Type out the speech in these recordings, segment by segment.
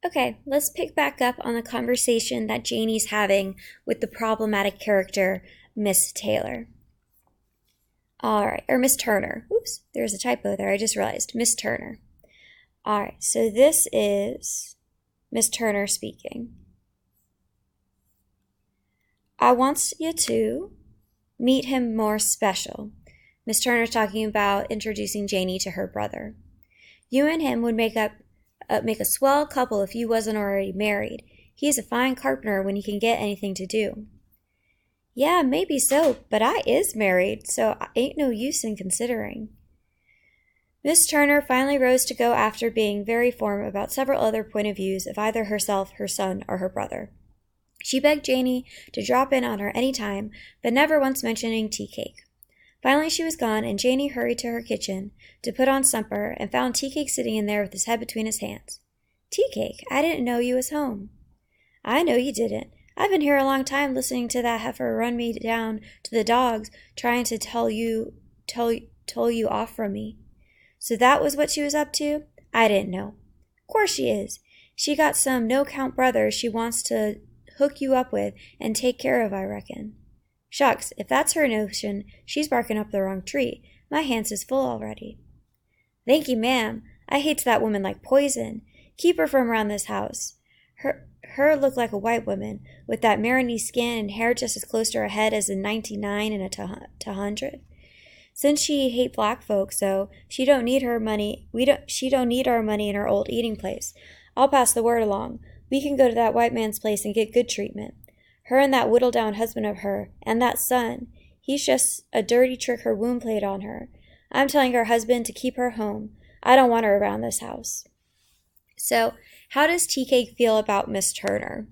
Okay, let's pick back up on the conversation that Janie's having with the problematic character, Miss Taylor. Alright, or Miss Turner. Oops, there's a typo there, I just realized. Miss Turner. Alright, so this is Miss Turner speaking. I wants you to meet him more special. Miss Turner's talking about introducing Janie to her brother. You and him would make a swell couple if you wasn't already married. He's a fine carpenter when he can get anything to do. Yeah, maybe so, but I is married, so ain't no use in considering. Miss Turner finally rose to go after being very firm about several other point of views of either herself, her son, or her brother. She begged Janie to drop in on her any time, but never once mentioning tea cake. Finally she was gone, and Janie hurried to her kitchen to put on supper and found Tea Cake sitting in there with his head between his hands. Tea Cake, I didn't know you was home. I know you didn't. I've been here a long time listening to that heifer run me down to the dogs, trying to tell you off from me. So that was what she was up to? I didn't know. Course she is. She got some no-count brothers she wants to hook you up with and take care of, I reckon. Shucks, if that's her notion, she's barking up the wrong tree. My hands is full already. Thank you, ma'am. I hates that woman like poison. Keep her from around this house. Her look like a white woman, with that mariny skin and hair just as close to her head as a 99 and a 100. Since she hate black folks, so she don't need her money. She don't need our money in her old eating place. I'll pass the word along. We can go to that white man's place and get good treatment. Her and that whittled-down husband of her, and that son, he's just a dirty trick her womb played on her. I'm telling her husband to keep her home. I don't want her around this house. So, how does Tea Cake feel about Miss Turner?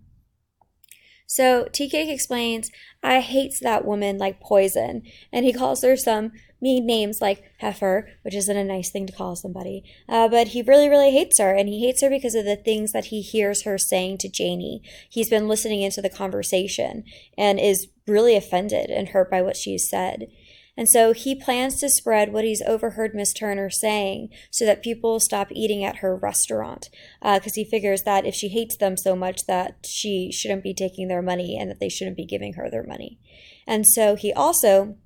So, Tea Cake explains, I hates that woman like poison, and he calls her some mean names like heifer, which isn't a nice thing to call somebody, but he really, really hates her, and he hates her because of the things that he hears her saying to Janie. He's been listening into the conversation and is really offended and hurt by what she's said. And so he plans to spread what he's overheard Miss Turner saying so that people will stop eating at her restaurant, because he figures that if she hates them so much that she shouldn't be taking their money and that they shouldn't be giving her their money. And so he also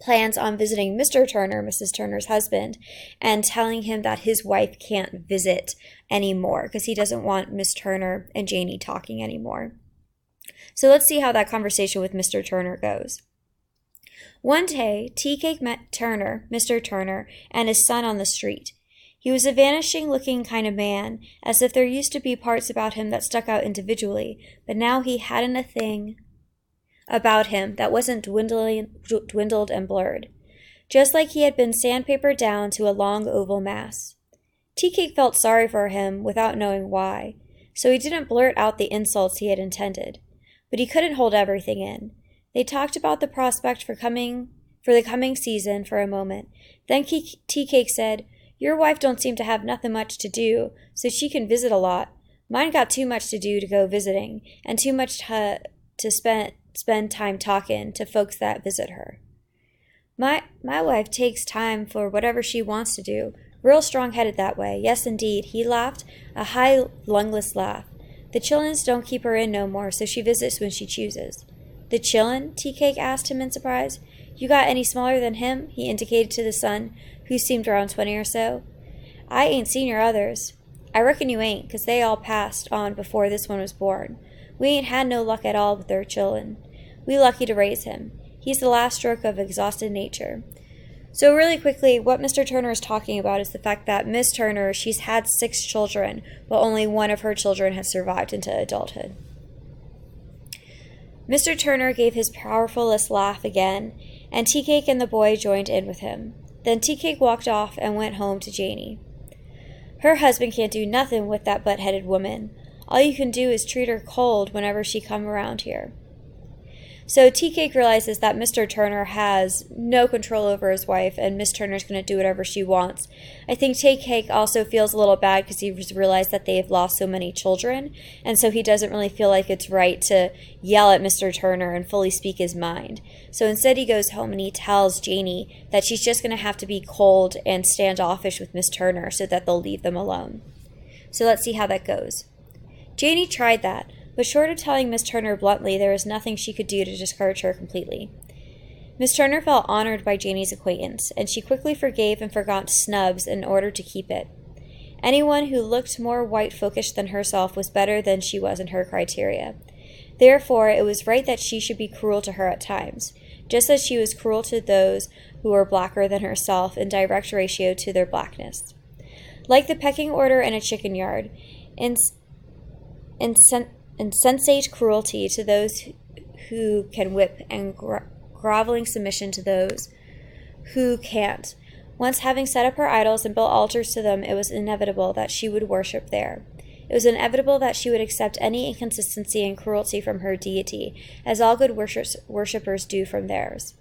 plans on visiting Mr. Turner, Mrs. Turner's husband, and telling him that his wife can't visit anymore because he doesn't want Miss Turner and Janie talking anymore. So let's see how that conversation with Mr. Turner goes. One day, Tea Cake met Turner, Mr. Turner, and his son on the street. He was a vanishing-looking kind of man, as if there used to be parts about him that stuck out individually, but now he hadn't a thing about him that wasn't dwindled and blurred, just like he had been sandpapered down to a long oval mass. Tea Cake felt sorry for him without knowing why, so he didn't blurt out the insults he had intended, but he couldn't hold everything in. They talked about the prospect for the coming season for a moment. Then Tea Cake said, Your wife don't seem to have nothing much to do, so she can visit a lot. Mine got too much to do to go visiting, and too much to spend time talking to folks that visit her. My wife takes time for whatever she wants to do. Real strong-headed that way. Yes, indeed. He laughed, a high, lungless laugh. The chillins don't keep her in no more, so she visits when she chooses. The chillin? Tea Cake asked him in surprise. You got any smaller than him? He indicated to the son, who seemed around 20 or so. I ain't seen your others. I reckon you ain't, 'cause they all passed on before this one was born. We ain't had no luck at all with their chillin. We lucky to raise him. He's the last stroke of exhausted nature. So really quickly, what Mr. Turner is talking about is the fact that Miss Turner, she's had 6 children, but only one of her children has survived into adulthood. Mr. Turner gave his powerfulest laugh again, and Tea Cake and the boy joined in with him. Then Tea Cake walked off and went home to Janie. Her husband can't do nothing with that butt-headed woman. All you can do is treat her cold whenever she come around here. So Tea Cake realizes that Mr. Turner has no control over his wife, and Miss Turner's going to do whatever she wants. I think Tea Cake also feels a little bad because he's realized that they've lost so many children, and so he doesn't really feel like it's right to yell at Mr. Turner and fully speak his mind. So instead he goes home and he tells Janie that she's just going to have to be cold and standoffish with Miss Turner so that they'll leave them alone. So let's see how that goes. Janie tried that, but short of telling Miss Turner bluntly there was nothing she could do to discourage her completely. Miss Turner felt honored by Janie's acquaintance, and she quickly forgave and forgot snubs in order to keep it. Anyone who looked more white-folkish than herself was better than she was in her criteria. Therefore, it was right that she should be cruel to her at times, just as she was cruel to those who were blacker than herself in direct ratio to their blackness. Like the pecking order in a chicken yard, insensate cruelty to those who can whip and groveling submission to those who can't. Once having set up her idols and built altars to them, it was inevitable that she would worship there. It was inevitable that she would accept any inconsistency and cruelty from her deity, as all good worshippers do from theirs.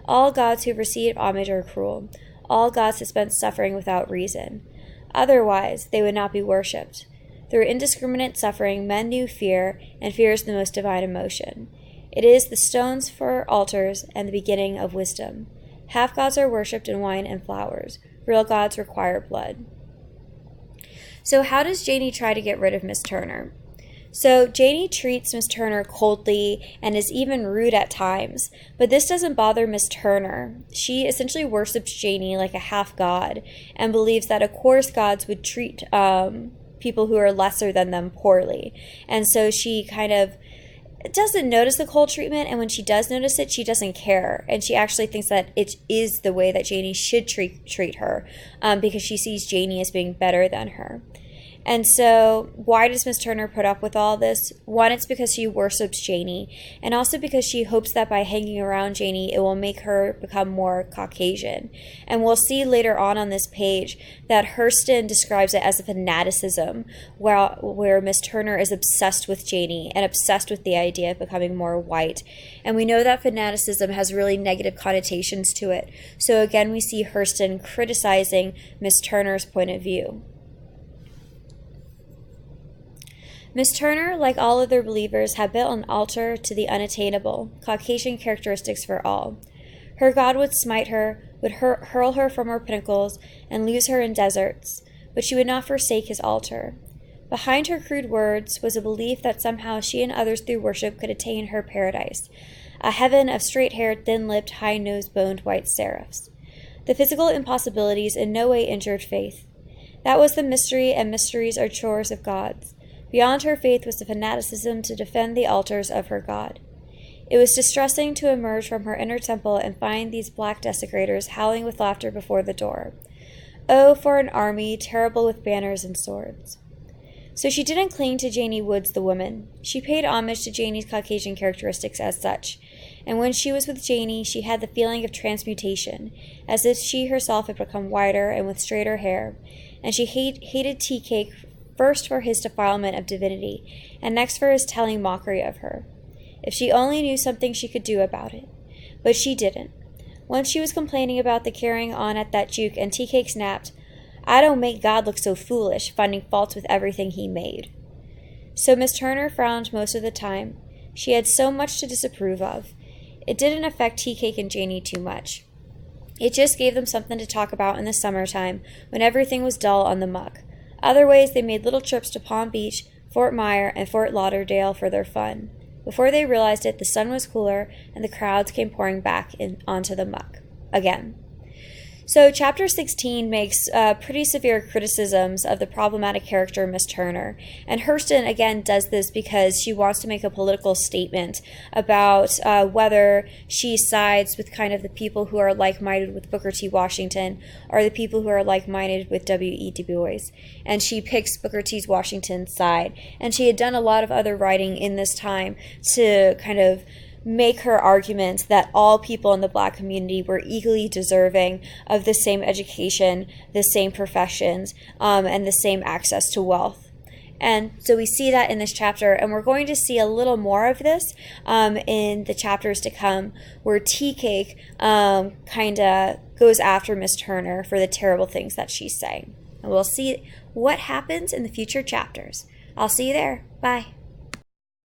All gods who receive homage are cruel. All gods dispense suffering without reason. Otherwise, they would not be worshipped. Through indiscriminate suffering, men knew fear, and fear is the most divine emotion. It is the stones for altars and the beginning of wisdom. Half-gods are worshipped in wine and flowers. Real gods require blood. So how does Janie try to get rid of Miss Turner? So Janie treats Miss Turner coldly and is even rude at times, but this doesn't bother Miss Turner. She essentially worships Janie like a half-god and believes that of course gods would treat people who are lesser than them poorly. And so she kind of doesn't notice the cold treatment, and when she does notice it, she doesn't care, and she actually thinks that it is the way that Janie should treat her, because she sees Janie as being better than her. And so why does Miss Turner put up with all this? One, it's because she worships Janie, and also because she hopes that by hanging around Janie, it will make her become more Caucasian. And we'll see later on this page that Hurston describes it as a fanaticism, where Miss Turner is obsessed with Janie and obsessed with the idea of becoming more white. And we know that fanaticism has really negative connotations to it. So again, we see Hurston criticizing Miss Turner's point of view. Miss Turner, like all other believers, had built an altar to the unattainable, Caucasian characteristics for all. Her God would smite her, would hurl her from her pinnacles, and lose her in deserts, but she would not forsake his altar. Behind her crude words was a belief that somehow she and others through worship could attain her paradise, a heaven of straight-haired, thin-lipped, high-nose-boned white seraphs. The physical impossibilities in no way injured faith. That was the mystery, and mysteries are chores of gods. Beyond her faith was the fanaticism to defend the altars of her God. It was distressing to emerge from her inner temple and find these black desecrators howling with laughter before the door. Oh, for an army, terrible with banners and swords. So she didn't cling to Janie Woods the woman. She paid homage to Janie's Caucasian characteristics as such, and when she was with Janie, she had the feeling of transmutation, as if she herself had become whiter and with straighter hair, and she hated tea cake first for his defilement of divinity, and next for his telling mockery of her. If she only knew something she could do about it. But she didn't. Once she was complaining about the carrying on at that juke, and tea cake snapped, "I don't make God look so foolish, finding faults with everything he made." So Miss Turner frowned most of the time. She had so much to disapprove of. It didn't affect tea cake and Janie too much. It just gave them something to talk about in the summertime, when everything was dull on the muck. Other ways, they made little trips to Palm Beach, Fort Myer, and Fort Lauderdale for their fun. Before they realized it, the sun was cooler, and the crowds came pouring back onto the muck again. So Chapter 16 makes pretty severe criticisms of the problematic character Miss Turner. And Hurston, again, does this because she wants to make a political statement about whether she sides with kind of the people who are like-minded with Booker T. Washington or the people who are like-minded with W.E. Du Bois. And she picks Booker T. Washington's side. And she had done a lot of other writing in this time to kind of make her argument that all people in the black community were equally deserving of the same education, the same professions, and the same access to wealth. And so we see that in this chapter, and we're going to see a little more of this in the chapters to come, where Tea Cake kind of goes after Miss Turner for the terrible things that she's saying. And we'll see what happens in the future chapters. I'll see you there. Bye.